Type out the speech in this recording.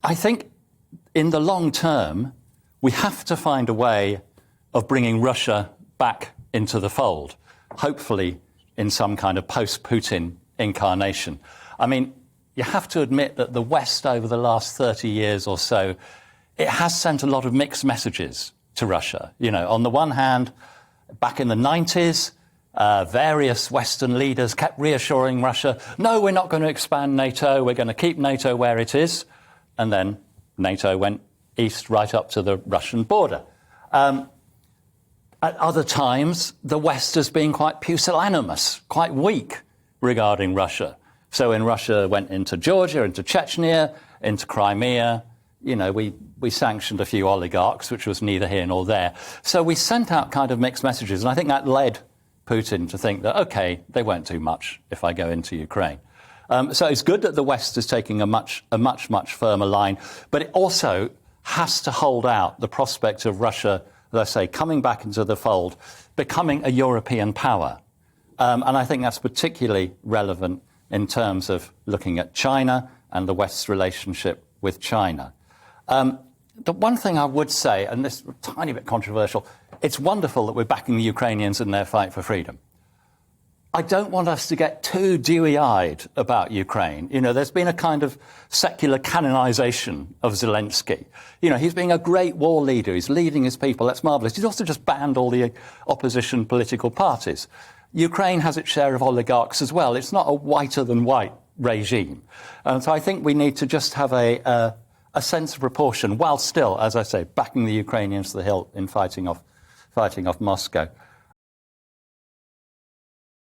I think in the long term, we have to find a way of bringing Russia back into the fold, hopefully in some kind of post-Putin incarnation. I mean, you have to admit that the West over the last 30 years or so, it has sent a lot of mixed messages to Russia. You know, on the one hand, back in the 90s, various Western leaders kept reassuring Russia, no, we're not going to expand NATO, we're going to keep NATO where it is. And then NATO went east right up to the Russian border. At other times, the West has been quite pusillanimous, quite weak regarding Russia. So when Russia went into Georgia, into Chechnya, into Crimea, you know, we sanctioned a few oligarchs, which was neither here nor there. So we sent out kind of mixed messages, and I think that led Putin to think that, OK, they won't do much if I go into Ukraine. So it's good that the West is taking a much firmer line, but it also has to hold out the prospect of Russia, as I say, coming back into the fold, becoming a European power. And I think that's particularly relevant in terms of looking at China and the West's relationship with China. The one thing I would say, and this is a tiny bit controversial, it's wonderful that we're backing the Ukrainians in their fight for freedom. I don't want us to get too dewy-eyed about Ukraine. You know, there's been a kind of secular canonization of Zelensky. You know, he's being a great war leader. He's leading his people. That's marvelous. He's also just banned all the opposition political parties. Ukraine has its share of oligarchs as well. It's not a whiter-than-white regime. And so I think we need to just have a sense of proportion, while still, as I say, backing the Ukrainians to the hilt in fighting off Moscow.